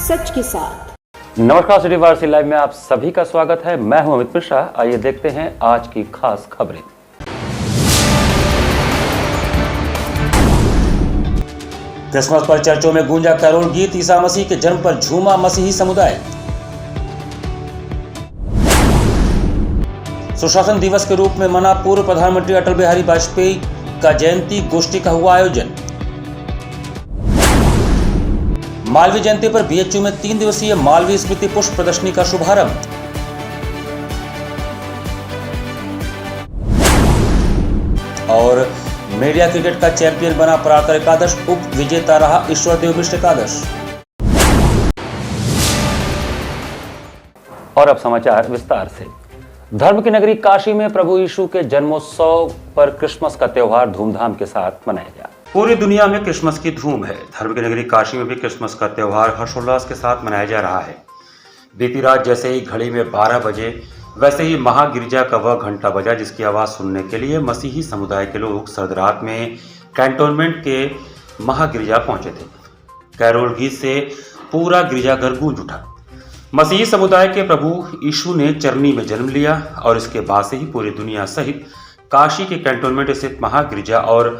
सच के साथ। नमस्कार, सिटी वारसी लाइव में आप सभी का स्वागत है। मैं हूं अमित मिश्रा। आइए देखते हैं आज की खास खबरें। क्रिसमस पर चर्चों में गूंजा कैरोल गीत, ईसा मसीह के जन्म पर झूमा मसीही समुदाय। सुशासन दिवस के रूप में मना पूर्व प्रधानमंत्री अटल बिहारी वाजपेयी का जयंती गोष्ठी का हुआ आयोजन। मालवीय जयंती पर बीएचयू में 3 दिवसीय मालवीय स्मृति पुष्प प्रदर्शनी का शुभारंभ। और मीडिया क्रिकेट का चैंपियन बना पराकर एकादश, उप विजेता रहा ईश्वर देव मिश्र एकादश। और अब समाचार विस्तार से। धर्म की नगरी काशी में प्रभु यीशु के जन्मोत्सव पर क्रिसमस का त्योहार धूमधाम के साथ मनाया गया। पूरी दुनिया में क्रिसमस की धूम है। धर्म की नगरी काशी में भी क्रिसमस का त्योहार हर्षोल्लास के साथ मनाया जा रहा है। बीती रात जैसे ही घड़ी में 12 बजे वैसे ही महागिरजा का वह घंटा बजा जिसकी आवाज सुनने के लिए मसीही समुदाय के लोग सर्द रात में कैंटोनमेंट के महागिरजा पहुंचे थे। कैरोल गीत से पूरा गिरजाघर गूंज उठा। मसीही समुदाय के प्रभु यीशु ने चरनी में जन्म लिया और इसके बाद से ही पूरी दुनिया सहित काशी के कैंटोनमेंट स्थित महागिरजा और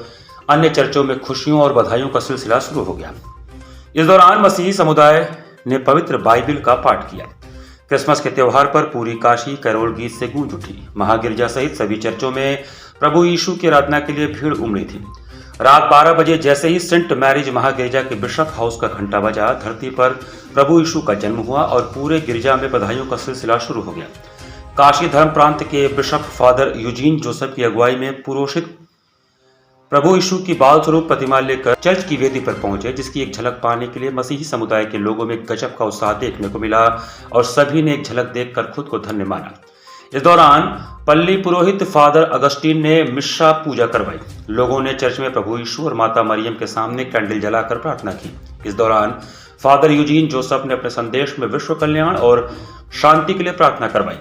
अन्य चर्चों में खुशियों और बधाइयों का सिलसिला शुरू हो गया। इस दौरान मसीही समुदाय ने पवित्र बाइबिल का पाठ किया। क्रिसमस के त्योहार पर पूरी काशी कैरोल गीत से गूंज उठी। महागिरजा सहित सभी चर्चों में प्रभु यीशु की आराधना के लिए भीड़ उमड़ी थी। रात 12 बजे जैसे ही सेंट मैरिज महागिरजा के बिशप हाउस का घंटा बजा, धरती पर प्रभु यीशु का जन्म हुआ और पूरे गिरजा में बधाइयों का सिलसिला शुरू हो गया। काशी धर्म प्रांत के बिशप फादर यूजीन जोसेफ की अगुवाई में पुरोहित प्रभु यीशु की बाल स्वरूप प्रतिमा लेकर चर्च की वेदी पर पहुंचे, जिसकी एक झलक पाने के लिए मसीही समुदाय के लोगों में गजब का उत्साह देखने को मिला और सभी ने एक झलक देखकर खुद को धन्य माना। इस दौरान पल्ली पुरोहित फादर अगस्टीन ने मिश्रा पूजा करवाई। लोगों ने चर्च में प्रभु यीशु और माता मरियम के सामने कैंडल जलाकर प्रार्थना की। इस दौरान फादर यूजीन जोसेफ ने अपने संदेश में विश्व कल्याण और शांति के लिए प्रार्थना करवाई।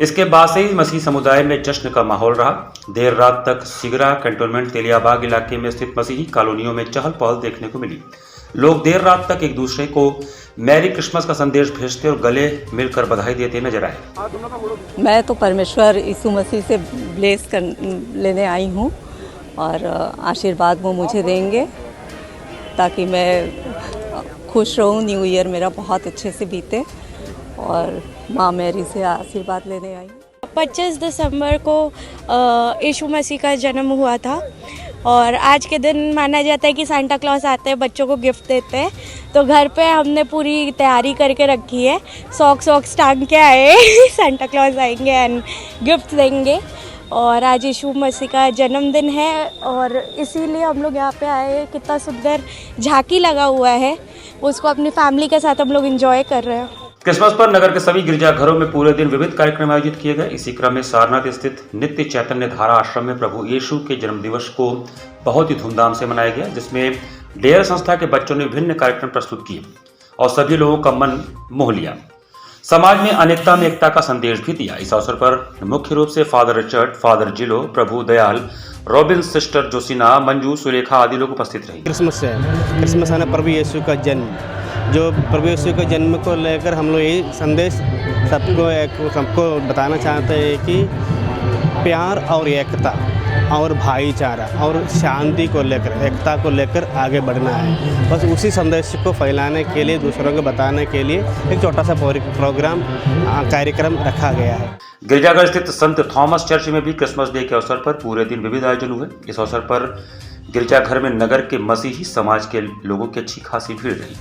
इसके बाद से ही मसीही समुदाय में जश्न का माहौल रहा। देर रात तक सिगरा, कैंटोनमेंट, तेलियाबाग इलाके में स्थित मसीही कॉलोनियों में चहल पहल देखने को मिली। लोग देर रात तक एक दूसरे को मैरी क्रिसमस का संदेश भेजते और गले मिलकर बधाई देते नजर आए। मैं तो परमेश्वर यीशु मसीह से ब्लेस लेने आई हूँ और आशीर्वाद वो मुझे देंगे ताकि मैं खुश रहूँ। न्यू ईयर मेरा बहुत अच्छे से बीते और माँ मैरी से आशीर्वाद लेने आई। 25 दिसंबर को यीशु मसीह का जन्म हुआ था और आज के दिन माना जाता है कि सांता क्लॉज आते हैं, बच्चों को गिफ्ट देते हैं। तो घर पे हमने पूरी तैयारी करके रखी है। सॉक्स टांग के आए सांता क्लॉज आएंगे एंड गिफ्ट देंगे। और आज यीशु मसीह का जन्मदिन है और इसीलिए हम लोग यहाँ पे आए। कितना सुंदर झांकी लगा हुआ है, उसको अपनी फैमिली के साथ हम लोग एंजॉय कर रहे हैं। क्रिसमस पर नगर के सभी गिरजाघरों में पूरे दिन विविध कार्यक्रम आयोजित किए गए। इसी क्रम में सारनाथ स्थित नित्य चैतन्य धारा आश्रम में प्रभु यीशु के जन्म दिवस को बहुत ही धूमधाम से मनाया गया, जिसमें डेयर संस्था के बच्चों ने विभिन्न कार्यक्रम प्रस्तुत किए और सभी लोगों का मन मोह लिया। समाज में अनेकता में एकता का संदेश भी दिया। इस अवसर पर मुख्य रूप से फादर रिचर्ड, फादर जिलो, प्रभु दयाल, रॉबिन, सिस्टर जोसिना, मंजू, सुलेखा आदि लोग उपस्थित रहे। क्रिसमस है प्रभु यीशु का जन्म। जो प्रभु यीशु के जन्म को लेकर हम लोग यही संदेश सबको बताना चाहते हैं कि प्यार और एकता और भाईचारा और शांति को लेकर, एकता को लेकर आगे बढ़ना है। बस उसी संदेश को फैलाने के लिए, दूसरों को बताने के लिए एक छोटा सा प्रोग्राम कार्यक्रम रखा गया है। गिरजाघर स्थित संत थॉमस चर्च में भी क्रिसमस डे के अवसर पर पूरे दिन विविध आयोजन हुए। इस अवसर पर गिरजाघर में नगर के मसीही समाज के लोगों की अच्छी खासी भीड़ रही।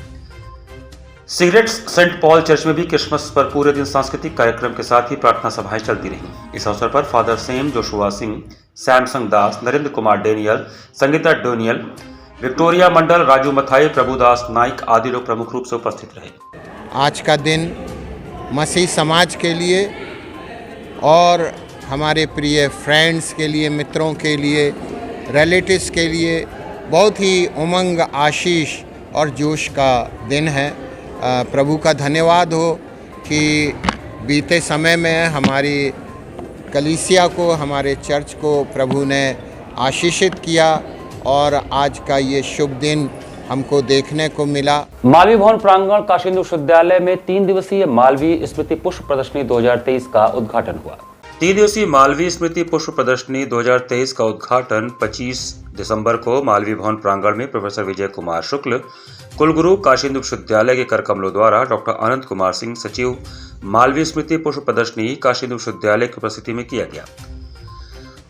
सिगरेट्स सेंट पॉल चर्च में भी क्रिसमस पर पूरे दिन सांस्कृतिक कार्यक्रम के साथ ही प्रार्थना सभाएं चलती रहीं। इस अवसर पर father Sam Joshua Singh, Samson Das, Narendra Kumar Daniel, Sangeeta Daniel, Victoria Mandal, Raju Mathai, Prabhudas Naik आदि लोग प्रमुख रूप से उपस्थित रहे। आज का दिन मसीह समाज के लिए और हमारे प्रिय फ्रेंड्स के लिए, मित्रों के लिए, रिलेटिव्स के लिए बहुत ही उमंग, आशीष और जोश का दिन है। प्रभु का धन्यवाद हो कि बीते समय में हमारी कलीसिया को, हमारे चर्च को प्रभु ने आशीषित किया और आज का ये शुभ दिन हमको देखने को मिला। मालवीय भवन प्रांगण काशी हिंदू विश्वविद्यालय में 3 दिवसीय मालवीय स्मृति पुष्प प्रदर्शनी 2023 का उद्घाटन हुआ। 3 दिवसीय मालवीय स्मृति पुष्प प्रदर्शनी 2023 का उद्घाटन 25 दिसंबर को मालवीय भवन प्रांगण में प्रोफेसर विजय कुमार शुक्ल, कुलगुरु काशी हिंदू विश्वविद्यालय के करकमलों द्वारा डॉक्टर अनंत कुमार सिंह, सचिव मालवीय स्मृति पुष्प प्रदर्शनी काशी हिंदू विश्वविद्यालय की उपस्थिति में किया गया।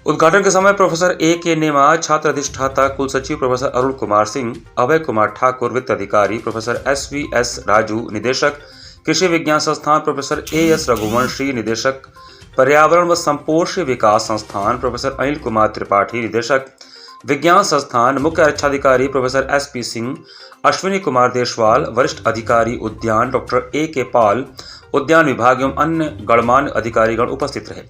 उद्घाटन के समय प्रोफेसर A.K. नेमा, छात्र अधिष्ठाता कुल सचिव प्रोफेसर अरुण कुमार सिंह, अभय कुमार ठाकुर वित्त अधिकारी, प्रोफेसर S.V.S. राजू निदेशक कृषि विज्ञान संस्थान, प्रोफेसर A.S. रघुवंशी निदेशक पर्यावरण व संपोषी विकास संस्थान, प्रोफेसर अनिल कुमार त्रिपाठी निदेशक विज्ञान संस्थान, मुख्य आरक्षाधिकारी प्रोफेसर S.P. सिंह, अश्विनी कुमार देशवाल, वरिष्ठ अधिकारी उद्यान डॉक्टर A.K. पाल, उद्यान विभाग एवं अन्य गणमान्य अधिकारीगण उपस्थित रहे।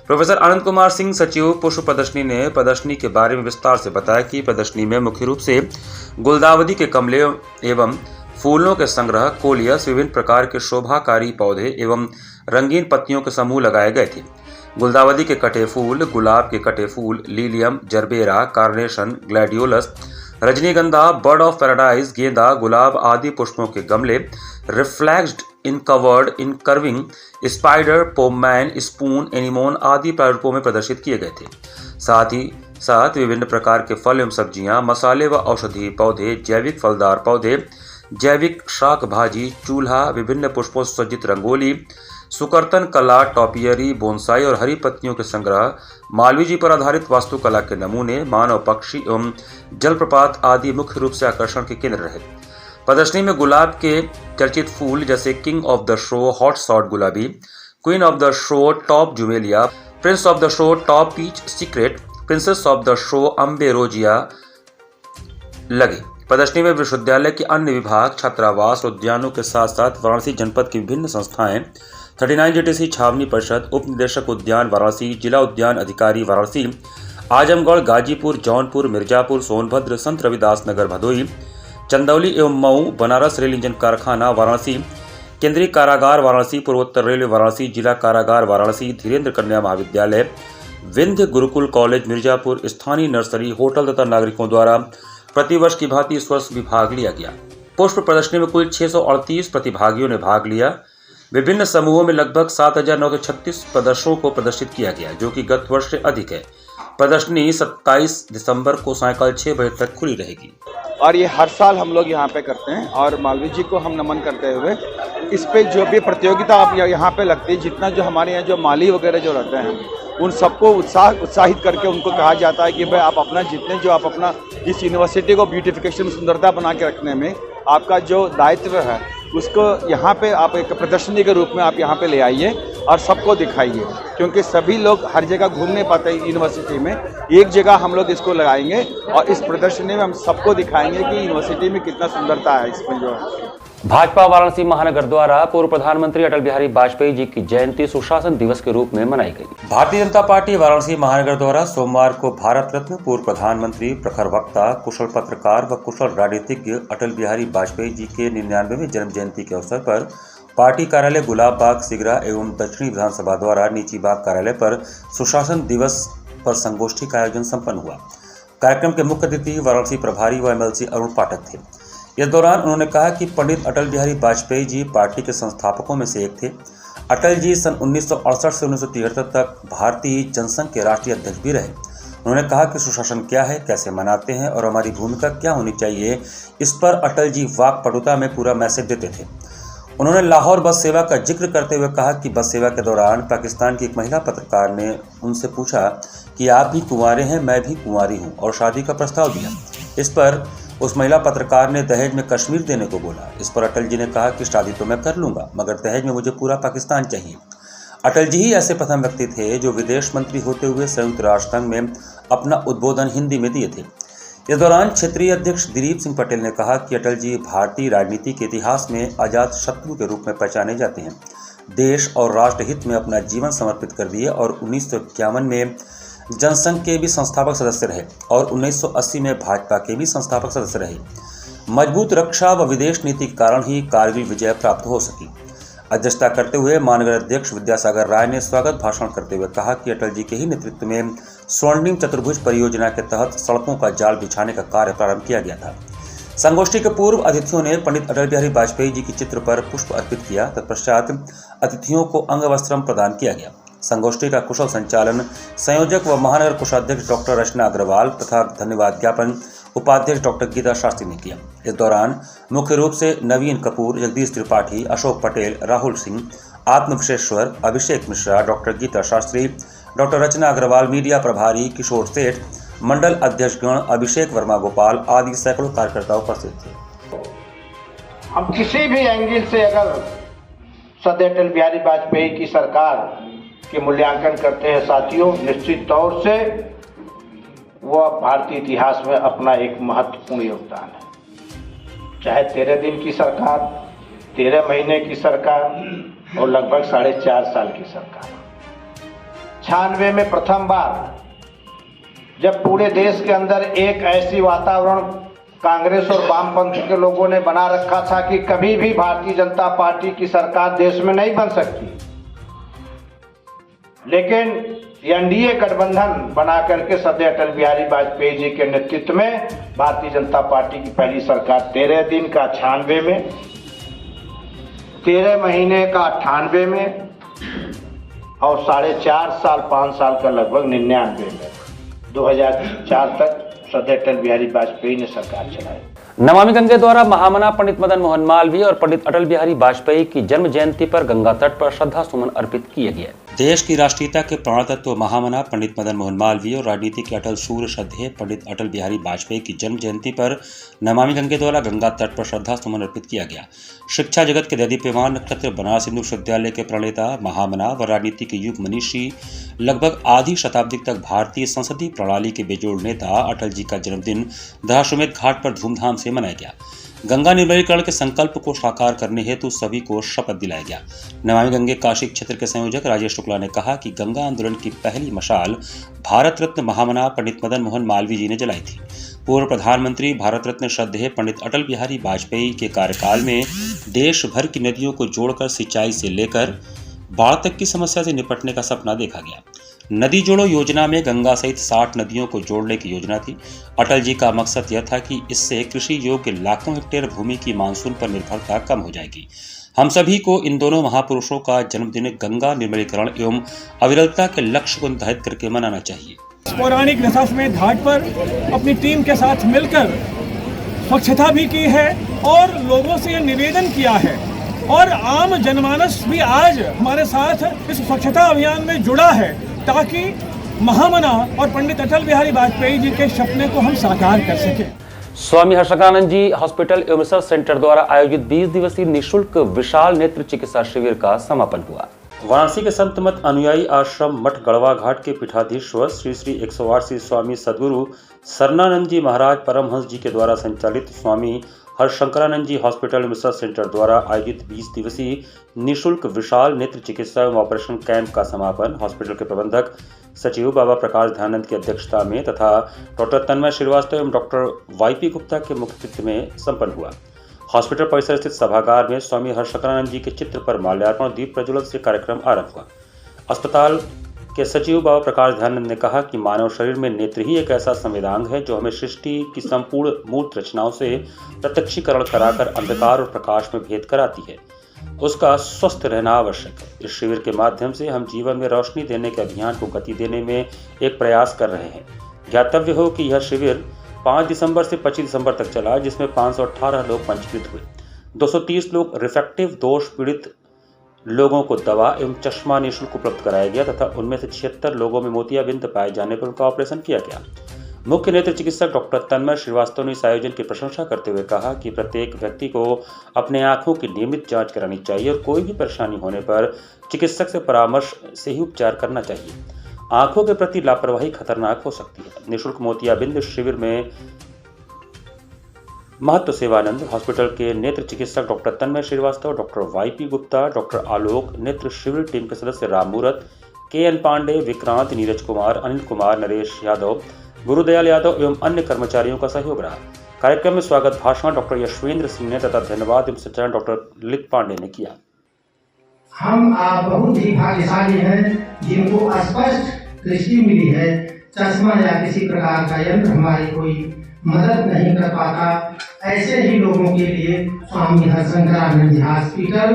प्रोफेसर आनंद कुमार सिंह, सचिव पुष्प प्रदर्शनी ने प्रदर्शनी के बारे में विस्तार से बताया कि प्रदर्शनी में मुख्य रूप से गुलदावदी के गमले एवं फूलों के संग्रह, कोलियस, विभिन्न प्रकार के शोभाकारी पौधे एवं रंगीन पत्तियों के समूह लगाए गए थे। गुलदावदी के कटे फूल, गुलाब के कटे फूल, लीलियम, जरबेरा, कार्नेशन, ग्लैडियोलस, रजनीगंधा, बर्ड ऑफ पैराडाइज, गेंदा, गुलाब आदि पुष्पों के गमले reflexed incurved incurving, spider, pompon, spoon, anemone आदि प्रारूपों में प्रदर्शित किए गए थे। साथ ही साथ विभिन्न प्रकार के फल एवं सब्जियां, मसाले व औषधीय पौधे, जैविक फलदार पौधे, जैविक शाक भाजी, चूल्हा, विभिन्न पुष्पों से सज्जित रंगोली, सुकर्तन कला, टॉपियरी, बोनसाई और हरी पत्तियों के संग्रह, मालवीय जी पर आधारित वास्तुकला के नमूने, मानव पक्षी एवं जलप्रपात आदि मुख्य रूप से आकर्षण के केंद्र रहे। प्रदर्शनी में गुलाब के चर्चित फूल जैसे king of the show hot shot गुलाबी, queen of the show top जुमेलिया, prince of the show top peach secret, princess of the show ambrosia लगे। प्रदर्शनी में विश्वविद्यालय के अन्य विभाग, छात्रावास, उद्यानों के साथ साथ वाराणसी जनपद की विभिन्न संस्थाएं, 39 JTC छावनी परिषद, उप निदेशक उद्यान वाराणसी, जिला उद्यान अधिकारी वाराणसी, आजमगढ़, गाजीपुर, जौनपुर, मिर्जापुर, सोनभद्र, संत रविदास नगर भदोई, चंदौली एवं मऊ, बनारस रेल इंजन कारखाना वाराणसी, केंद्रीय कारागार वाराणसी, पूर्वोत्तर रेलवे वाराणसी, जिला कारागार वाराणसी, धीरेन्द्र कन्या महाविद्यालय, विंध्य गुरुकुल कॉलेज मिर्जापुर, स्थानीय नर्सरी, होटल तथा नागरिकों द्वारा प्रतिवर्ष की भांति इस वर्ष भी भाग लिया गया। पुष्प प्रदर्शनी में कुल 638 प्रतिभागियों ने भाग लिया। विभिन्न समूहों में लगभग 7,936 प्रदर्शनों को प्रदर्शित किया गया, जो कि गत वर्ष से अधिक है। प्रदर्शनी 27 दिसंबर को सायंकाल 6 बजे तक खुली रहेगी। और ये हर साल हम लोग यहाँ पे करते हैं और मालवीय जी को हम नमन करते हुए इस पे जो भी प्रतियोगिता आप यहाँ पे लगती है, जितना जो हमारे यहाँ जो माली वगैरह जो रहते हैं उन सबको उत्साहित करके उनको कहा जाता है कि भाई आप अपना जितने जो आप अपना इस यूनिवर्सिटी को ब्यूटिफिकेशन सुंदरता बना के रखने में आपका जो दायित्व है उसको यहाँ पे आप एक प्रदर्शनी के रूप में आप यहाँ पे ले आइए और सबको दिखाइए, क्योंकि सभी लोग हर जगह घूम नहीं पाते यूनिवर्सिटी में। एक जगह हम लोग इसको लगाएंगे और इस प्रदर्शनी में हम सबको दिखाएंगे कि यूनिवर्सिटी में कितना सुंदरता है इसमें जो है। भाजपा वाराणसी महानगर द्वारा पूर्व प्रधानमंत्री अटल बिहारी वाजपेयी जी की जयंती सुशासन दिवस के रूप में मनाई गई। भारतीय जनता पार्टी वाराणसी महानगर द्वारा सोमवार को भारत रत्न पूर्व प्रधानमंत्री, प्रखर वक्ता, कुशल पत्रकार व कुशल राजनीतिज्ञ अटल बिहारी वाजपेयी जी के 99वें जन्म जयंती के अवसर पर पार्टी कार्यालय गुलाब बाग सिगरा एवं दक्षिणी विधानसभा द्वारा नीची बाग कार्यालय पर सुशासन दिवस पर संगोष्ठी का आयोजन संपन्न हुआ। कार्यक्रम के मुख्य अतिथि वाराणसी प्रभारी व MLC अरुण पाठक थे। इस दौरान उन्होंने कहा कि पंडित अटल बिहारी वाजपेयी जी पार्टी के संस्थापकों में से एक थे। अटल जी सन 1968 से 1973 तक भारतीय जनसंघ के राष्ट्रीय अध्यक्ष भी रहे। उन्होंने कहा कि सुशासन क्या है, कैसे मनाते हैं और हमारी भूमिका क्या होनी चाहिए, इस पर अटल जी वाक्पटुता में पूरा मैसेज देते थे। उन्होंने लाहौर बस सेवा का जिक्र करते हुए कहा कि बस सेवा के दौरान पाकिस्तान की एक महिला पत्रकार ने उनसे पूछा कि आप भी कुंवारे हैं, मैं भी कुंवारी हूं, और शादी का प्रस्ताव दिया। इस पर उस महिला पत्रकार ने दहेज में कश्मीर देने को बोला। इस पर अटल जी ने कहा कि शादी तो मैं कर लूंगा, मगर दहेज में मुझे पूरा पाकिस्तान चाहिए। अटल जी ही ऐसे प्रथम व्यक्ति थे जो विदेश मंत्री होते हुए संयुक्त राष्ट्र संघ में अपना उद्बोधन हिंदी में दिए थे। इस दौरान क्षेत्रीय अध्यक्ष दिलीप सिंह पटेल ने कहा कि अटल जी भारतीय राजनीति के इतिहास में अजात शत्रु के रूप में पहचाने जाते हैं। देश और राष्ट्र हित में अपना जीवन समर्पित कर दिए और 1951 में जनसंघ के भी संस्थापक सदस्य रहे और 1980 में भाजपा के भी संस्थापक सदस्य रहे। मजबूत रक्षा व विदेश नीति के कारण ही कारगिल विजय प्राप्त हो सकी। अध्यक्षता करते हुए महानगर अध्यक्ष विद्यासागर राय ने स्वागत भाषण करते हुए कहा कि अटल जी के ही नेतृत्व में स्वर्णिम चतुर्भुज परियोजना के तहत सड़कों का जाल बिछाने का कार्य प्रारंभ किया गया था। संगोष्ठी के पूर्व अतिथियों ने पंडित अटल बिहारी वाजपेयी जी के चित्र पर पुष्प अर्पित किया। तत्पश्चात अतिथियों को अंग वस्त्रम प्रदान किया गया। संगोष्ठी का कुशल संचालन संयोजक व महानगर कोषाध्यक्ष डॉक्टर रचना अग्रवाल तथा धन्यवाद ज्ञापन उपाध्यक्ष डॉक्टर गीता शास्त्री ने किया। इस दौरान मुख्य रूप से नवीन कपूर, जगदीश त्रिपाठी, अशोक पटेल, राहुल सिंह, आत्म विशेश्वर, अभिषेक मिश्रा, डॉक्टर गीता शास्त्री, डॉक्टर रचना अग्रवाल, मीडिया प्रभारी किशोर सेठ, मंडल अध्यक्षगण अभिषेक वर्मा गोपाल आदि सैकड़ों कार्यकर्ता उपस्थित थे। हम किसी भी एंगल से अगर सदैव अटल बिहारी वाजपेयी की सरकार के मूल्यांकन करते हैं साथियों, निश्चित तौर से वो भारतीय इतिहास में अपना एक महत्वपूर्ण योगदान है। चाहे 13 दिन की सरकार, 13 महीने की सरकार और लगभग 4.5 साल की सरकार। 96 में प्रथम बार जब पूरे देश के अंदर एक ऐसी वातावरण कांग्रेस और वामपंथ के लोगों ने बना रखा था कि कभी भी भारतीय जनता पार्टी की सरकार देश में नहीं बन सकती, लेकिन एनडीए गठबंधन बना करके सदैव अटल बिहारी वाजपेयी जी के नेतृत्व में भारतीय जनता पार्टी की पहली सरकार 13 दिन का 96 में, 13 महीने का 98 में और 4.5 साल 5 साल का लगभग 99 में 2004 तक सदैव अटल बिहारी वाजपेयी ने सरकार चलाई। नमामि गंगे द्वारा महामना पंडित मदन मोहन मालवीय और पंडित अटल बिहारी वाजपेयी की जन्म जयंती पर गंगा तट पर श्रद्धा सुमन अर्पित किए गए। देश की राष्ट्रीयता के प्राण तत्व महामना पंडित मदन मोहन मालवीय और राजनीति के अटल सूर्य श्रद्धेय पंडित अटल बिहारी वाजपेयी की जन्म जयंती पर नमामि गंगे द्वारा गंगा तट पर श्रद्धा सुमन अर्पित किया गया। शिक्षा जगत के दैदीप्यमान नक्षत्र बनारस हिंदू विश्वविद्यालय के प्रणेता, महामना व राजनीति के युग मनीषी, लगभग आधी शताब्दी तक भारतीय संसदीय प्रणाली के बेजोड़ नेता अटल जी का जन्मदिन दशाश्वमेध घाट पर धूमधाम से मनाया गया। गंगा निर्मलीकरण के संकल्प को साकार करने हेतु सभी को शपथ दिलाया गया। नमामि गंगे काशी क्षेत्र के संयोजक राजेश शुक्ला ने कहा कि गंगा आंदोलन की पहली मशाल भारत रत्न महामना पंडित मदन मोहन मालवीय जी ने जलाई थी। पूर्व प्रधानमंत्री भारत रत्न श्रद्धेय पंडित अटल बिहारी वाजपेयी के कार्यकाल में देश भर की नदियों को जोड़कर सिंचाई से लेकर बाढ़ तक की समस्या से निपटने का सपना देखा गया। नदी जोड़ो योजना में गंगा सहित 60 नदियों को जोड़ने की योजना थी। अटल जी का मकसद यह था कि इससे कृषि योग्य लाखों हेक्टेयर भूमि की मानसून पर निर्भरता कम हो जाएगी। हम सभी को इन दोनों महापुरुषों का जन्मदिन गंगा निर्मलीकरण एवं अविरलता के लक्ष्य को निर्धारित करके मनाना चाहिए। पौराणिक दशाश्वमेध घाट पर अपनी टीम के साथ मिलकर स्वच्छता भी की है और लोगों से निवेदन किया है और आम जनमानस भी आज हमारे साथ इस स्वच्छता अभियान में जुड़ा है ताकि महामना और पंडित अटल बिहारी वाजपेयी जी के सपने को हम साकार कर सकें। स्वामी हर्षकानंद जी हॉस्पिटल एवं रिसर्च सेंटर द्वारा आयोजित 20 दिवसीय निःशुल्क विशाल नेत्र चिकित्सा शिविर का समापन हुआ। वाराणसी के संत मत अनुयायी आश्रम मठ गढ़वा घाट के पीठाधीश्वर श्री श्री 108 श्री स्वामी सद्गुरु सरनानंद जी महाराज परमहंस जी के द्वारा संचालित स्वामी हर्षशंकरानंद जी हॉस्पिटल एवं रिसर्च सेंटर द्वारा आयोजित 20 दिवसीय निःशुल्क विशाल नेत्र चिकित्सा एवं ऑपरेशन कैंप का समापन हॉस्पिटल के प्रबंधक सचिव बाबा प्रकाश ध्यानंद की अध्यक्षता में तथा डॉक्टर तन्मय श्रीवास्तव एवं डॉक्टर वाईपी गुप्ता के मुख्यत्व में संपन्न हुआ। हॉस्पिटल परिसर स्थित सभागार में स्वामी हर्षशंकरानंद जी के चित्र पर माल्यार्पण और दीप प्रज्वलन से कार्यक्रम आरंभ हुआ। अस्पताल के सचिव बाबा प्रकाश ध्यानंद ने कहा कि मानव शरीर में नेत्र ही एक ऐसा संवेदांग है जो हमें सृष्टि की संपूर्ण मूर्त रचनाओं से प्रत्यक्षीकरण कराकर अंधकार और प्रकाश में भेद कराती है। उसका स्वस्थ रहना आवश्यक है। इस शिविर के माध्यम से हम जीवन में रोशनी देने के अभियान को गति देने में एक प्रयास कर रहे हैं। ज्ञातव्य हो कि यह शिविर 5 दिसंबर से 25 दिसंबर तक चला, जिसमें 518 लोग पंजीकृत हुए। 230 लोग रिफ्रैक्टिव दोष पीड़ित लोगों को दवा एवं चश्मा निःशुल्क उपलब्ध कराया गया तथा उनमें से 76 लोगों में मोतियाबिंद पाए जाने पर उनका ऑपरेशन किया गया। मुख्य नेत्र चिकित्सक डॉक्टर तन्मय श्रीवास्तव ने इस आयोजन की प्रशंसा करते हुए कहा कि प्रत्येक व्यक्ति को अपने आंखों की नियमित जांच करानी चाहिए और कोई भी परेशानी होने पर चिकित्सक से परामर्श से ही उपचार करना चाहिए। आंखों के प्रति लापरवाही खतरनाक हो सकती है। निःशुल्क मोतियाबिंद शिविर में महत्व सेवानंद हॉस्पिटल के नेत्र चिकित्सक doctor Tanmay Srivastava, doctor Y P Gupta, doctor Alok, नेत्र शिविर टीम के सदस्य राम मूरत, KN पांडे, विक्रांत, नीरज कुमार, अनिल कुमार, नरेश यादव, गुरुदयाल यादव एवं अन्य कर्मचारियों का सहयोग रहा। कार्यक्रम में स्वागत भाषण डॉक्टर यशवेंद्र सिंह ने तथा धन्यवाद एवं संचालन डॉक्टर ललित पांडे ने किया। हम आप बहुत ही भाग्यशाली हैं जिनको स्पष्ट दृष्टि मिली है। चश्मा या किसी प्रकार का यंत्र हमारी कोई मदद नहीं कर पाता, ऐसे ही लोगों के लिए स्वामी हरशंकरानंद जी हॉस्पिटल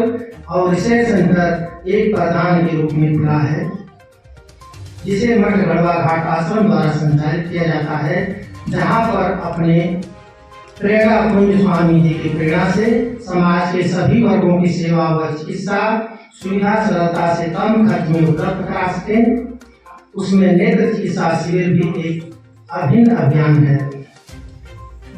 और रिसर्च सेंटर एक प्रदान के रूप में खुला है, जिसे मठ गढ़वा घाट आश्रम द्वारा संचालित किया जाता है, जहां पर अपने प्रेरणा कुंज स्वामी जी की प्रेरणा से समाज के सभी वर्गों की सेवा व चिकित्सा सुविधा सरलता से कम खर्च में उपलब्ध करा सके। उसमें नेत्र चिकित्सा शिविर भी एक अभिन्न अभियान है।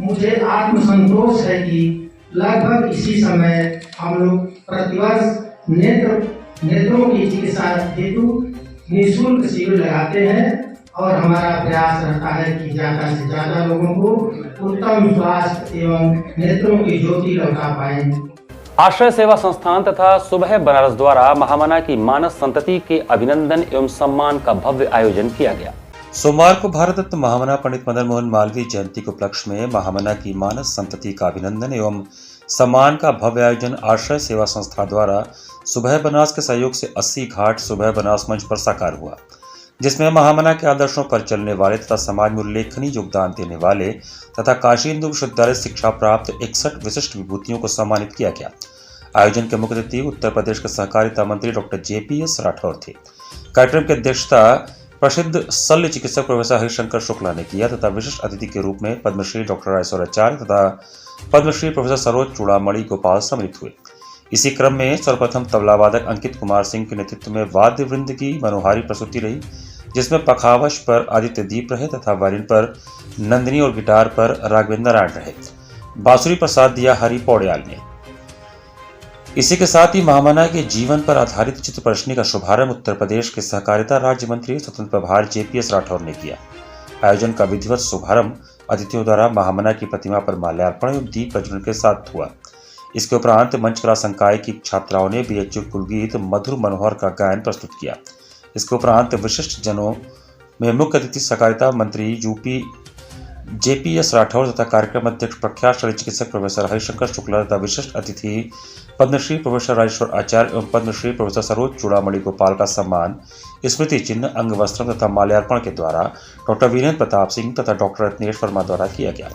मुझे आत्मसंतोष है कि लगभग इसी समय हम लोग प्रतिवर्ष नेत्रों की चिकित्सा हेतु निःशुल्क शिविर लगाते हैं और हमारा प्रयास रहता है कि ज़्यादा से ज़्यादा लोगों को उत्तम स्वास्थ्य एवं नेत्रों की ज्योति लौटा पाएं। आश्रय सेवा संस्थान तथा सुबह बनारस द्वारा महामना की मानस संतति के अभिनंदन एवं सम्मान का भव्य आयोजन किया गया। सोमवार को भारत रत्न महामना पंडित मदन मोहन मालवीय जयंती के उपलक्ष्य में महामना की मानस संतति का अभिनंदन एवं सम्मान का भव्य आयोजन आश्रय सेवा संस्था द्वारा सुबह बनारस के सहयोग से 80 घाट सुबह बनारस मंच पर साकार हुआ, जिसमें महामना के आदर्शों पर चलने वाले तथा समाज में उल्लेखनीय योगदान देने वाले तथा काशी हिंदू विश्वविद्यालय शिक्षा प्राप्त 61 विशिष्ट विभूतियों को सम्मानित किया गया। आयोजन के मुख्य अतिथि उत्तर प्रदेश के सहकारिता मंत्री डॉक्टर JPS राठौर थे। कार्यक्रम की अध्यक्षता प्रसिद्ध शल्य चिकित्सक प्रोफेसर हरिशंकर शुक्ला ने किया तथा विशिष्ट अतिथि के रूप में पद्मश्री डॉक्टर ऐश्वर्याचार्य तथा पद्मश्री प्रोफेसर सरोज चूड़ामणि गोपाल सम्मिलित हुए। इसी क्रम में सर्वप्रथम तबलावादक अंकित कुमार सिंह के नेतृत्व में वाद्य वृंद की मनोहारी प्रस्तुति रही, जिसमें पखावज पर आदित्य दीप रहे तथा वायलिन पर नंदिनी और गिटार पर राघवेंद्र नारायण रहे। बांसुरी पर साथ दिया हरि पौड़याल ने। इसी के साथ ही महामना के जीवन पर आधारित चित्र प्रदर्शनी का शुभारंभ उत्तर प्रदेश के सहकारिता राज्य मंत्री स्वतंत्र प्रभार JPS राठौर ने किया। आयोजन का विधिवत शुभारंभ अतिथियों द्वारा महामना की प्रतिमा पर माल्यार्पण एवं दीप प्रज्वलन के साथ हुआ। इसके उपरांत मंच कला संकाय की छात्राओं ने BHU कुलगीत मधुर मनोहर का गायन प्रस्तुत किया। इसके उपरांत विशिष्ट जनों में मुख्य अतिथि सहकारिता मंत्री JPS राठौर तथा कार्यक्रम अध्यक्ष प्रख्यात शल्य चिकित्सक प्रोफेसर हरिशंकर शुक्ला तथा विशिष्ट अतिथि पद्मश्री प्रोफेसर राजेश्वर आचार्य एवं पद्मश्री प्रोफेसर सरोज चूड़ामणि गोपाल का सम्मान स्मृति चिन्ह अंग वस्त्र तथा माल्यार्पण के द्वारा डॉक्टर वीरेंद्र प्रताप सिंह तथा डॉक्टर रत्नेश वर्मा द्वारा किया गया।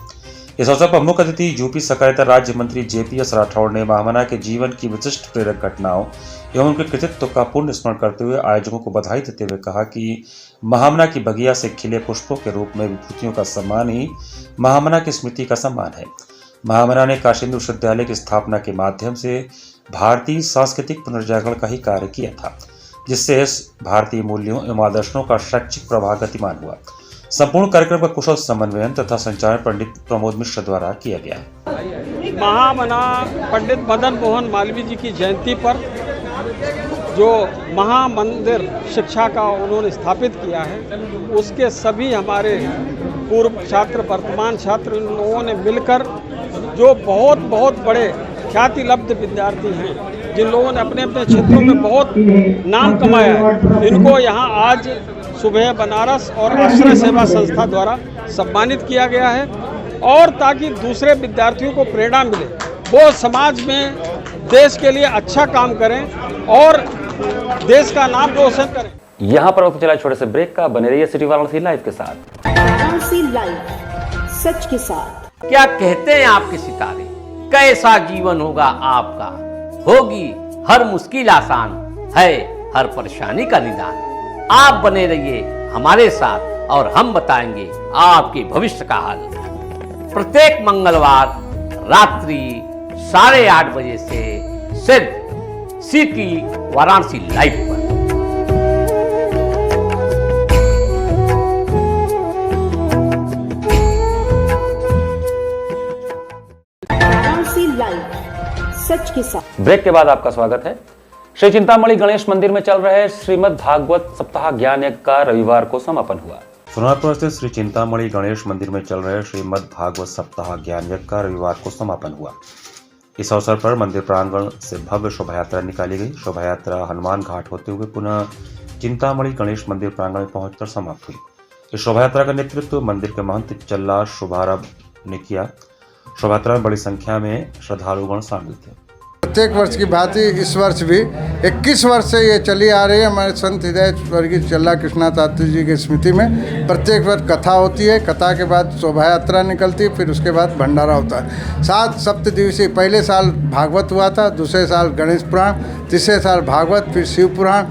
इस अवसर पर मुख्य अतिथि यूपी सहकारिता राज्य मंत्री JPS राठौर ने महामना के जीवन की विशिष्ट प्रेरक घटनाओं एवं उनके कृतित्व का पूर्ण स्मरण करते हुए आयोजकों को बधाई देते हुए कहा कि महामना की बगिया से खिले पुष्पों के रूप में विभूतियों का सम्मान ही महामना की स्मृति का सम्मान है। महामना ने काशी हिंदू विश्वविद्यालय की स्थापना के माध्यम से भारतीय सांस्कृतिक पुनर्जागरण का ही कार्य किया था, जिससे भारतीय मूल्यों एवं आदर्शों का शैक्षिक प्रवाह गतिमान हुआ। संपूर्ण कार्यक्रम का कुशल समन्वयन तथा संचालन पंडित प्रमोद मिश्र द्वारा किया गया। महामना पंडित मदन मोहन मालवीय जी की जयंती पर जो महामंदिर शिक्षा का उन्होंने स्थापित किया है, उसके सभी हमारे पूर्व छात्र वर्तमान छात्र इन लोगों ने मिलकर जो बहुत बहुत बड़े ख्याति लब्ध विद्यार्थी हैं, जिन लोगों ने अपने अपने क्षेत्रों में बहुत नाम कमाया है, इनको यहाँ आज सुबह बनारस और आश्रय सेवा संस्था द्वारा सम्मानित किया गया है। और ताकि दूसरे विद्यार्थियों को प्रेरणा मिले, वो समाज में देश के लिए अच्छा काम करें और देश का नाम रोशन करें। यहाँ पर वक्त चला छोटे से ब्रेक का। बने रहिए सिटी वाराणसी लाइव के साथ। वाराणसी लाइव, सच के साथ। क्या कहते हैं आपके सितारे, कैसा जीवन होगा आपका, होगी हर मुश्किल आसान, है हर परेशानी का निदान। आप बने रहिए हमारे साथ और हम बताएंगे आपके भविष्य का हाल। प्रत्येक मंगलवार रात्रि 8:30 बजे से सिर्फ सिटी वाराणसी लाइव पर। वाराणसी लाइव, सच के साथ। ब्रेक के बाद आपका स्वागत है। श्री चिंतामणि गणेश मंदिर में चल रहे श्रीमद् भागवत सप्ताह ज्ञान यज्ञ का रविवार को समापन हुआ। सोनापुर स्थित श्री चिंतामणि गणेश मंदिर में चल रहे श्रीमद् भागवत सप्ताह ज्ञान यज्ञ का रविवार को समापन हुआ। इस अवसर पर मंदिर प्रांगण से भव्य शोभा यात्रा निकाली गई। शोभा यात्रा हनुमान घाट होते हुए पुनः चिंतामणि गणेश मंदिर प्रांगण में पहुंचकर समाप्त हुई। इस शोभा यात्रा का नेतृत्व मंदिर के महंत चल्ला शुभारंभ ने किया। शोभा यात्रा में बड़ी संख्या में श्रद्धालुगण शामिल थे। प्रत्येक वर्ष की भांति इस वर्ष भी 21 वर्ष से ये चली आ रही है। हमारे संत हृदय स्वर्गीय चल्ला कृष्णा तात्री जी की स्मृति में प्रत्येक वर्ष कथा होती है। कथा के बाद शोभा यात्रा निकलती है, फिर उसके बाद भंडारा होता है। 7 सप्तदिवसीय, पहले साल भागवत हुआ था, दूसरे साल गणेश पुराण, तीसरे साल भागवत, फिर शिव पुराण,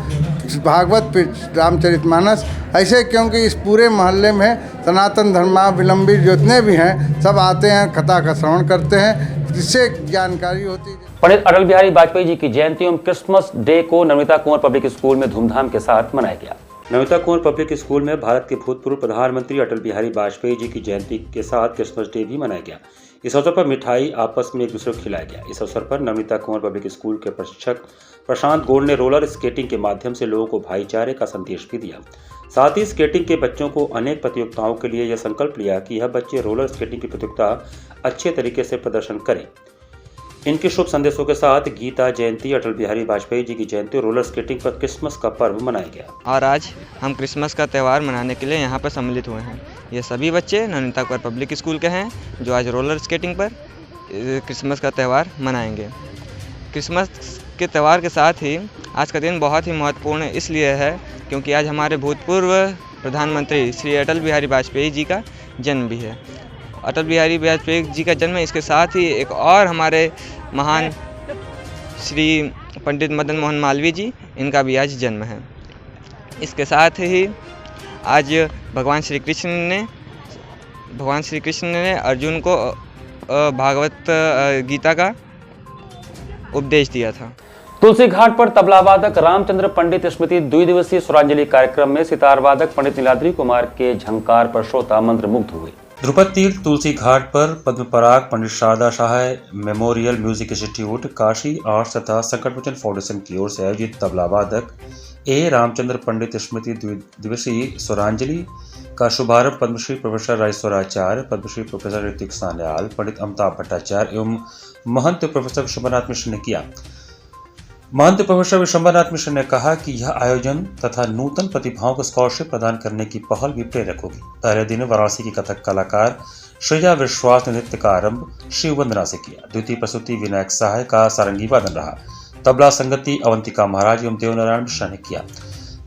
भागवत, फिर रामचरितमानस, ऐसे, क्योंकि इस पूरे मोहल्ले में सनातन धर्मावलंबी जितने भी हैं सब आते हैं, कथा का श्रवण करते हैं, जिससे जानकारी होती है। पंडित अटल बिहारी वाजपेयी जी की जयंती एवं क्रिसमस डे को नमिता कुंवर पब्लिक स्कूल में धूमधाम के साथ मनाया गया। नमिता कुंवर पब्लिक स्कूल में भारत के भूतपूर्व प्रधानमंत्री अटल बिहारी वाजपेयी जी की जयंती के साथ क्रिसमस डे भी मनाया गया। इस अवसर पर मिठाई आपस में एक दूसरे को खिलाया गया। इस अवसर पर नमिता कुंवर पब्लिक स्कूल के प्रशिक्षक प्रशांत गोल्ड ने रोलर स्केटिंग के माध्यम से लोगों को भाईचारे का संदेश भी दिया। साथ ही स्केटिंग के बच्चों को अनेक प्रतियोगिताओं के लिए यह संकल्प लिया कि यह बच्चे रोलर स्केटिंग की प्रतियोगिता अच्छे तरीके से प्रदर्शन करें। इनके शुभ संदेशों के साथ गीता जयंती, अटल बिहारी वाजपेयी जी की जयंती और रोलर स्केटिंग पर क्रिसमस का पर्व मनाया गया। और आज हम क्रिसमस का त्यौहार मनाने के लिए यहाँ पर सम्मिलित हुए हैं। ये सभी बच्चे नमिता कुंवर पब्लिक स्कूल के हैं जो आज रोलर स्केटिंग पर क्रिसमस का त्यौहार मनाएंगे। क्रिसमस के त्यौहार के साथ ही आज का दिन बहुत ही महत्वपूर्ण इसलिए है क्योंकि आज हमारे भूतपूर्व प्रधानमंत्री श्री अटल बिहारी वाजपेयी जी का जन्म भी है। अटल बिहारी वाजपेयी जी का जन्म, इसके साथ ही एक और हमारे महान श्री पंडित मदन मोहन मालवीय जी, इनका भी आज जन्म है। इसके साथ ही आज भगवान श्री कृष्ण ने अर्जुन को भागवत गीता का उपदेश दिया था। तुलसी घाट पर तबला वादक रामचंद्र पंडित स्मृति द्विदिवसीय स्वरांजलि कार्यक्रम में सितार वादक पंडित नीलाद्री कुमार के झंकार पर श्रोता मंत्रमुग्ध हुए। ध्रुपद तीर्थ तुलसी घाट पर Padma Parag Pandit Sharda Sahay memorial music institute, Kashi arts तथा संकट मोचन फाउंडेशन की ओर से आयोजित तबला वादक ए रामचंद्र पंडित स्मृति द्विदिवसीय स्वरांजलि का शुभारंभ पद्मश्री प्रोफेसर राजेश्वराचार्य, पद्मश्री प्रोफेसर ऋतिक सान्याल, पंडित अमिताभ भट्टाचार्य एवं महंत प्रोफेसर विश्वम्भरनाथ मिश्र ने किया। महंत प्रोफेसर विश्वम्भरनाथ मिश्र ने कहा कि यह आयोजन तथा नूतन प्रतिभाओं को स्कॉलरशिप प्रदान करने की पहल भी प्रेरक होगी। पहले दिन वाराणसी की कथक कलाकार श्रेया विश्वास ने नृत्य का आरंभ शिव वंदना से किया। द्वितीय प्रस्तुति विनायक सहाय का सारंगी वादन रहा। तबला संगति अवंतिका महाराज एवं देवनारायण मिश्रा ने किया।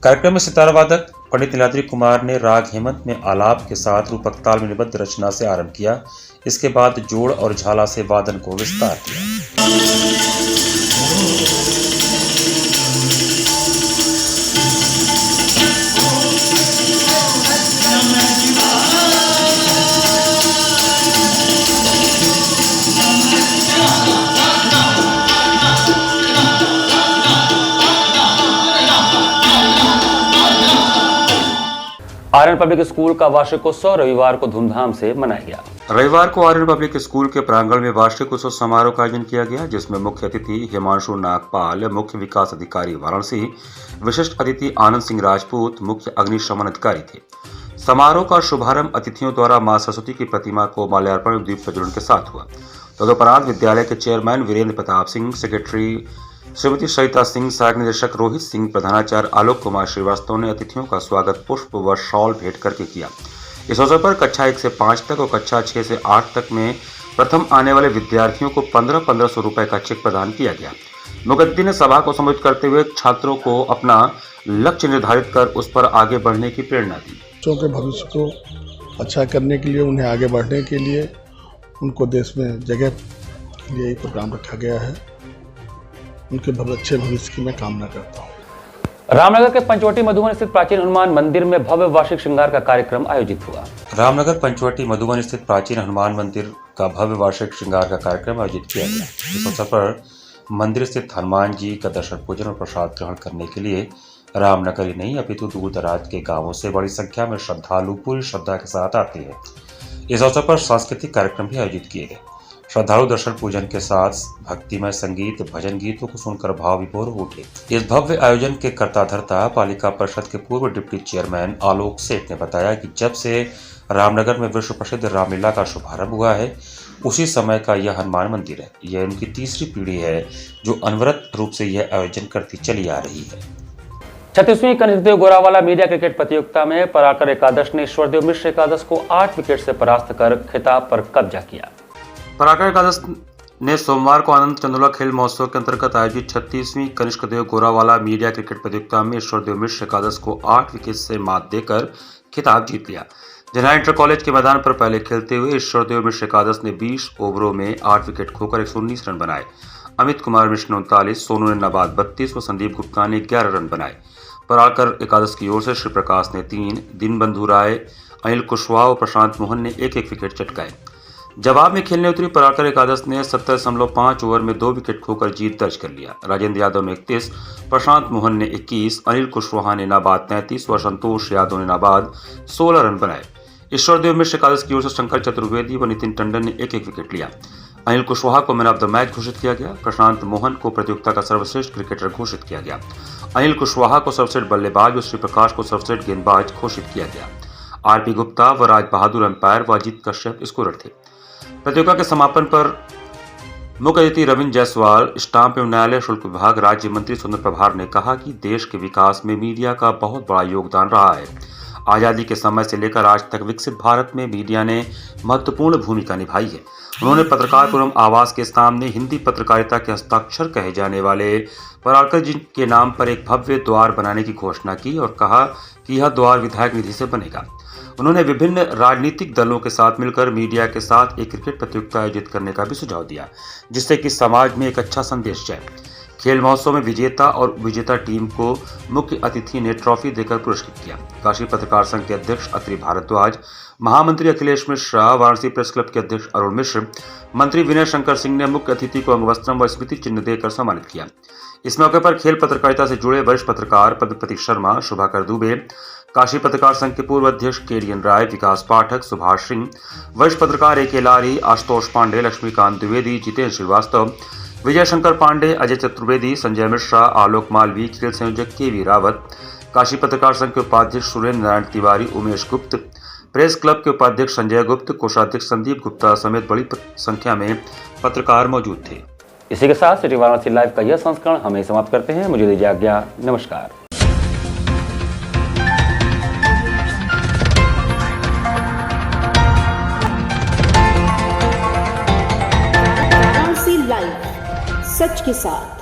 कार्यक्रम में सितार वादक पंडित नीलाद्री कुमार ने राग हेमंत में आलाप के साथ रूपक ताल में निबद्ध रचना से आरंभ किया। इसके बाद जोड़ और झाला से वादन को विस्तार किया। आर्यन पब्लिक स्कूल का वार्षिकोत्सव रविवार को धूमधाम से मनाया गया। रविवार को आर्यन पब्लिक स्कूल के प्रांगण में वार्षिक उत्सव समारोह का आयोजन किया गया, जिसमें मुख्य अतिथि हिमांशु नागपाल, मुख्य विकास अधिकारी वाराणसी, विशिष्ट अतिथि आनंद सिंह राजपूत, मुख्य अग्निशमन अधिकारी थे। समारोह का शुभारंभ अतिथियों द्वारा मां सरस्वती की प्रतिमा को माल्यार्पण और दीप प्रज्वलन के साथ हुआ। तदुपरांत विद्यालय के चेयरमैन वीरेंद्र प्रताप सिंह, सेक्रेटरी श्रीमती सरिता सिंह, सहायक निदेशक रोहित सिंह, प्रधानाचार्य आलोक कुमार श्रीवास्तव ने अतिथियों का स्वागत पुष्प व शॉल भेंट करके किया। इस अवसर पर कक्षा 1 से 5 तक और कक्षा 6 से 8 तक में प्रथम आने वाले विद्यार्थियों को 1500 रुपए का चेक प्रदान किया गया। मुख्य अतिथि ने सभा को संबोधित करते हुए छात्रों को अपना लक्ष्य निर्धारित कर उस पर आगे बढ़ने की प्रेरणा दी। बच्चों के भविष्य को अच्छा करने के लिए, उन्हें आगे बढ़ने के लिए, उनको देश में जगह के लिए एक प्रोग्राम रखा गया है। उनके अच्छे भविष्य की मैं कामना करता हूँ। रामनगर के पंचवटी मधुबन स्थित प्राचीन हनुमान मंदिर में भव्य वार्षिक श्रृंगार का कार्यक्रम आयोजित हुआ। रामनगर पंचवटी मधुबन स्थित प्राचीन हनुमान मंदिर का भव्य वार्षिक श्रृंगार का कार्यक्रम आयोजित किया गया। इस अवसर पर मंदिर स्थित हनुमान जी का दर्शन पूजन और प्रसाद ग्रहण करने के लिए रामनगर ही नहीं अपितु दूर दराज के गांवों से बड़ी संख्या में श्रद्धालु पूरी श्रद्धा के साथ आते हैं। इस अवसर पर सांस्कृतिक कार्यक्रम भी आयोजित किए गए। श्रद्धालु दर्शन पूजन के साथ भक्तिमय संगीत, भजन गीतों को सुनकर भाव विभोर हो उठे। इस भव्य आयोजन के कर्ता धर्ता पालिका परिषद के पूर्व डिप्टी चेयरमैन आलोक सेठ ने बताया कि जब से रामनगर में विश्व प्रसिद्ध रामलीला का शुभारंभ हुआ है, उसी समय का यह हनुमान मंदिर है। यह उनकी तीसरी पीढ़ी है जो अनवरत रूप से यह आयोजन करती चली आ रही है। 36वीं कनिष्ठदेव गोरावाला मीडिया क्रिकेट प्रतियोगिता में पराकर एकादश ने ईश्वरदेव मिश्र एकादश को 8 विकेट से परास्त कर खिताब पर कब्जा किया। पराकर एकादश ने सोमवार को आनंद चंदोला खेल महोत्सव के अंतर्गत आयोजित 36वीं कनिष्क देव गोरावाला मीडिया क्रिकेट प्रतियोगिता में ईश्वरदेव मिश्र एकादश को 8 विकेट से मात देकर खिताब जीत लिया। जनरल इंटर कॉलेज के मैदान पर पहले खेलते हुए ईश्वरदेव मिश्र एकादश ने 20 ओवरों में 8 विकेट खोकर 119 रन बनाए। अमित कुमार मिश्र ने 39, सोनू ने नाबाद 32 व संदीप गुप्ता ने 11 रन बनाए। पराकर एकादश की ओर से श्री प्रकाश ने 3, दीनबंधु राय, अनिल कुशवाहा और प्रशांत मोहन ने 1-1 विकेट चटकाए। जवाब में खेलने उतरी पराकर एकादश ने 70.5 ओवर में 2 विकेट खोकर जीत दर्ज कर लिया। राजेंद्र यादव ने 31, प्रशांत मोहन ने 21, अनिल कुशवाहा ने नाबाद 33 और संतोष यादव ने नाबाद 16 रन बनाए। ईश्वरदेव मिश्र एकादश की ओर से शंकर चतुर्वेदी व नितिन टंडन ने 1-1 विकेट लिया। अनिल कुशवाहा को मैन ऑफ द मैच घोषित किया गया। प्रशांत मोहन को प्रतियोगिता का सर्वश्रेष्ठ क्रिकेटर घोषित किया गया। अनिल कुशवाहा को सर्वश्रेष्ठ बल्लेबाज और श्री प्रकाश को सर्वश्रेष्ठ गेंदबाज घोषित किया गया। आरपी गुप्ता व राज बहादुर अंपायर व अजीत कश्यप स्कोरर थे। प्रतियोगिता के समापन पर मुख्य अतिथि रविंद्र जायसवाल, स्टाम्प एवं न्यायालय शुल्क विभाग राज्य मंत्री सुंदर प्रभार ने कहा कि देश के विकास में मीडिया का बहुत बड़ा योगदान रहा है। आज़ादी के समय से लेकर आज तक विकसित भारत में मीडिया ने महत्वपूर्ण भूमिका निभाई है। उन्होंने पत्रकार पुरम आवास के सामने हिंदी पत्रकारिता के हस्ताक्षर कहे जाने वाले पराकर जी के नाम पर एक भव्य द्वार बनाने की घोषणा की और कहा कि यह द्वार विधायक निधि से बनेगा। उन्होंने विभिन्न राजनीतिक दलों के साथ मिलकर मीडिया के साथ एक क्रिकेट प्रतियोगिता आयोजित करने का भी सुझाव दिया, जिससे कि समाज में एक अच्छा संदेश जाए। खेल महोत्सव में विजेता और विजेता टीम को मुख्य अतिथि ने ट्रॉफी देकर पुरस्कृत किया। काशी पत्रकार संघ के अध्यक्ष अत्रि भारद्वाज, महामंत्री अखिलेश मिश्रा, वाराणसी प्रेस क्लब के अध्यक्ष अरुण मिश्र, मंत्री विनय शंकर सिंह ने मुख्य अतिथि को अंगवस्त्रम व स्मृति चिन्ह देकर सम्मानित किया। इस मौके पर खेल पत्रकारिता से जुड़े वरिष्ठ पत्रकार पद्मपति शर्मा, शुभाकर दुबे, काशी पत्रकार संघ के पूर्व अध्यक्ष केडीएन राय, विकास पाठक, सुभाष सिंह, वरिष्ठ पत्रकार AK लारी, आशुतोष पांडे, लक्ष्मीकांत द्विवेदी, जितेंद्र श्रीवास्तव, विजय शंकर पांडे, अजय चतुर्वेदी, संजय मिश्रा, आलोक मालवी, खेल संयोजक KV रावत, काशी पत्रकार संघ के उपाध्यक्ष सुरेंद्र नारायण तिवारी, उमेश गुप्त, प्रेस क्लब के उपाध्यक्ष संजय गुप्त, कोषाध्यक्ष संदीप गुप्ता समेत बड़ी संख्या में पत्रकार मौजूद थे। इसी के साथ सिटी वाराणसी लाइव का यह संस्करण हमें समाप्त करते हैं। मुझे दीजिए आज्ञा। नमस्कार। लाइव सच के साथ।